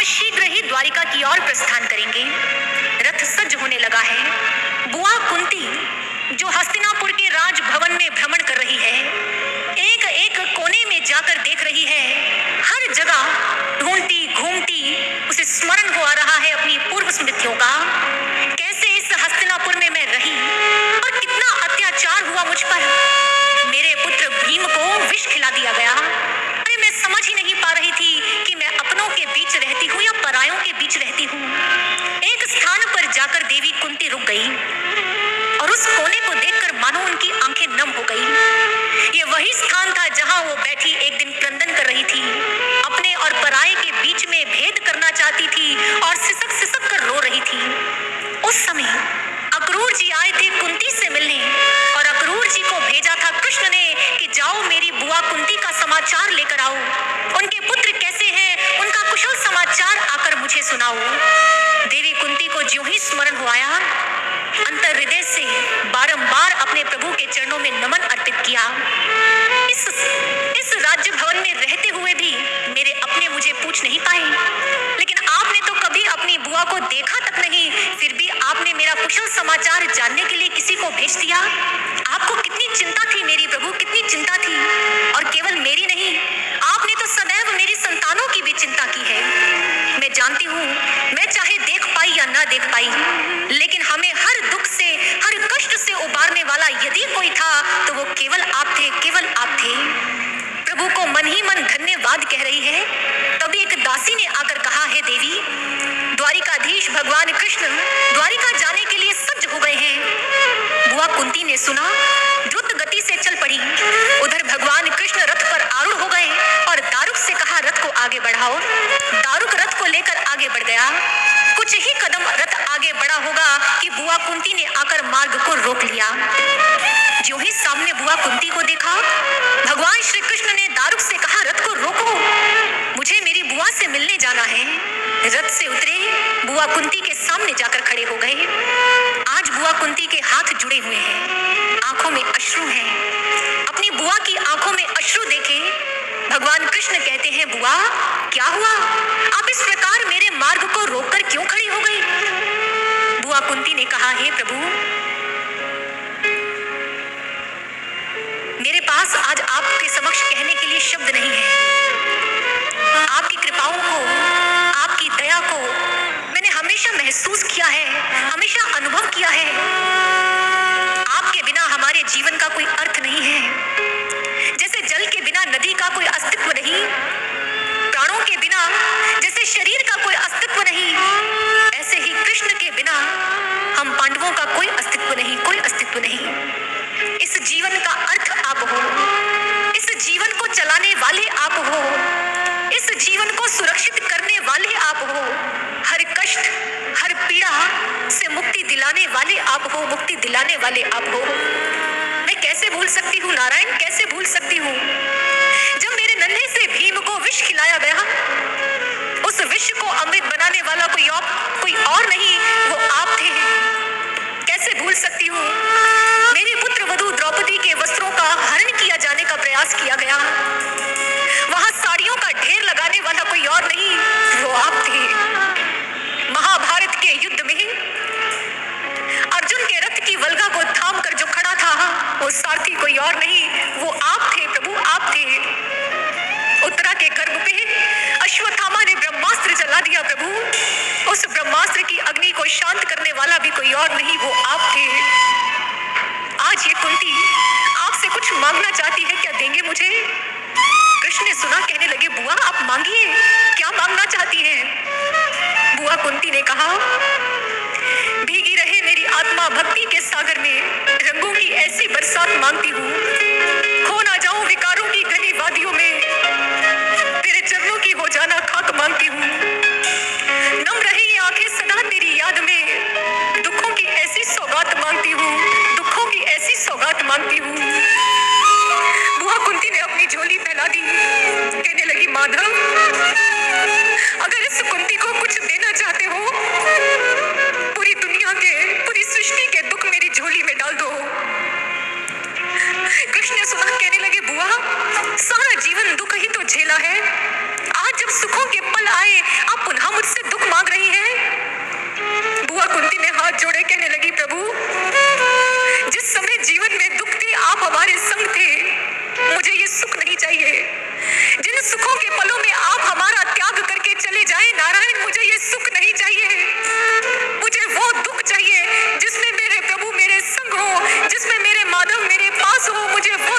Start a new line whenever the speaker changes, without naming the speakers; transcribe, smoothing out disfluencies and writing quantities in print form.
शीघ्र ही द्वारिका की ओर प्रस्थान करेंगे। रथ सज्ज होने लगा है। बुआ कुंती जो हस्तिनापुर के राजभवन में भ्रमण कर रही है, एक एक कोने में जाकर देख रही है, हर जगह ढूंढती घूमती उसे स्मरण हो आ रहा है अपनी पूर्व स्मृतियों का। कैसे इस हस्तिनापुर में मैं रही और कितना अत्याचार हुआ मुझ पर। मेरे पुत्र भीम को विष खिला दिया गया। अरे मैं समझ ही नहीं पा रही थी कि मैं अपनों के बीच रहती हूँ या परायों के बीच रहती हूँ। एक स्थान पर जाकर देवी कुंती रुक गई और उस कोने को देखकर मानो उनकी आंखें नम हो गई। ये वही स्थान था जहां वो बैठी एक दिन क्रंदन कर रही थी, अपने और पराये के बीच में भेद करना चाहती थी और सिसक सिसक कर रो रही थी। उस समय अक्रूर जी आए थे कुंती से मिलने और अक्रूर जी को भेजा था कृष्ण ने कि जाओ मेरी बुआ कुंती का समाचार लेकर आओ, उनके पुत्र कैसे हैं, उनका कुशल समाचार आकर मुझे सुनाओ। देवी कुंती को ज्यों ही स्मरण हो आया, अंतर हृदय से बारंबार अपने प्रभु के चरणों में नमन अर्पित किया। इस राज्य भवन में रहते हुए भी मेरे अपने मुझे पूछ नहीं पाए, लेकिन आपने तो कभी अपनी बुआ को देखा तक नहीं, फिर भी आपने मेरा कुशल समाचार जानने के लिए किसी को भेज दिया। आपको कितनी चिंता थी मेरी प्रभु, कितनी चिंता थी। और केवल मेरी नहीं, आपने तो सदैव मेरी संतानों की भी चिंता की है। मैं जानती हूँ, मैं चाहे देख पाई या ना देख पाई, लेकिन हमें हर दुख से, हर कष्ट से उबारने वाला यदि कोई था तो वो केवल आप थे, केवल आप थे। प्रभु को मन ही मन धन्यवाद कह रही है। तभी एक दासी ने आकर कहा, है देवी, द्वारिकाधीश भगवान कृष्ण द्वारिका जाने के लिए सज्ज हो गए हैं। बुआ कुंती ने सुना, द्रुत गति से चल पड़ी। उधर भगवान कृष्ण रथ पर आरूढ़ हो गए और दारुक से कहा, रथ को आगे बढ़ाओ। दारुक रथ को लेकर आगे बढ़ गया। कुछ ही कदम रथ आगे बढ़ा होगा कि बुआ कुंती ने आकर मार्ग को रोक लिया। जो ही सामने बुआ कुंती को देखा, भगवान श्री कृष्ण ने दारुक से कहा, रथ को रोको, मुझे मेरी बुआ से मिलने जाना है। रथ से उतरे, बुआ कुंती के सामने जाकर खड़े हो गए। आज बुआ कुंती के हाथ जुड़े हुए हैं, आंखों में अश्रु हैं। अपनी बुआ की आंखों में अश्रु देखे भगवान कृष्ण कहते हैं, बुआ क्या हुआ, आप इस प्रकार मेरे मार्ग को रोककर क्यों खड़ी हो गई। बुआ कुंती ने कहा, हे प्रभु, मेरे पास आज आपके समक्ष कहने के लिए शब्द नहीं है। आपकी कृपाओं को, आपकी दया को मैंने हमेशा महसूस किया है, हमेशा अनुभव किया है। आपके बिना हमारे जीवन का कोई अर्थ नहीं है। जैसे जल के बिना नदी का कोई अस्तित्व नहीं, प्राणों के बिना जैसे शरीर का कोई अस्तित्व नहीं, ऐसे ही कृष्ण के बिना हम पांडवों का कोई अस्तित्व नहीं, कोई अस्तित्व नहीं। इस जीवन का अर्थ आप हो, इस जीवन को चलाने वाले आप हो, इस जीवन को सुरक्षित करने वाले आप हो, हर कष्ट, हर पीड़ा से मुक्ति दिलाने वाले आप हो, मुक्ति दिलाने वाले आप हो। मैं कैसे भूल सकती हूँ नारायण, कैसे भूल सकती हूँ। जब मेरे नन्हे से भीम को विष खिलाया गया, उस विष को अमृत बनाने वाला कोई और नहीं, वो आप थे। कैसे भूल सकती हूँ। मेरी पुत्र वधू द्रौपदी के वस्त्रों का हरण किया जाने का प्रयास किया गया, वहां साड़ियों का ढेर लगाने वाला कोई और नहीं, वो आप थे। महाभारत के युद्ध में अर्जुन के रथ की वल्गा को थाम कर जो खड़ा था, वो सारथी कोई और नहीं, वो आप थे प्रभु, आप थे। उत्तरा के गर्भ पे अश्वत्थामा ने ब्रह्मास्त्र चला दिया प्रभु, उस ब्रह्मास्त्र की अग्नि को शांत करने वाला भी कोई और नहीं, वो आप थे। आज ये कुंती आपसे कुछ मांगना चाहती है, क्या देंगे मुझे। कृष्ण ने सुना, कहने लगे, बुआ आप मांगिए, क्या मांगना चाहती हैं। बुआ कुंती ने कहा, भीगी रहे मेरी आत्मा भक्ति के सागर में, रंगों की ऐसी बरसात मांगती हूँ, खो ना जाऊं विकारों की घनी वादियों में, तेरे चरणों की हो जाना खाक मांगती हूँ। नम रहे ये आंखें सदा तेरी याद में, दुखों की ऐसी सौगात मांगती हूँ, दुखों की ऐसी सौगात मांगती हूँ। बुआ कुंती ने अपनी झोली फैला दी, कहने लगी, माधव अगर इस कुंती को कुछ देना चाहते हो, पूरी दुनिया के, पूरी सृष्टि के दुख मेरी झोली में डाल दो। कृष्ण ने सुना, कहने लगे, बुआ सारा जीवन दुख ही तो झेला है, आज जब सुखों के पल आए, आप पुनः आप हमारे संग थे, मुझे ये सुख नहीं चाहिए। जिन सुखों के पलों में आप हमारा त्याग करके चले जाएं नारायण, मुझे ये सुख नहीं चाहिए। मुझे वो दुख चाहिए जिसमें मेरे प्रभु मेरे संग हो, जिसमें मेरे माधव मेरे पास हो। मुझे वो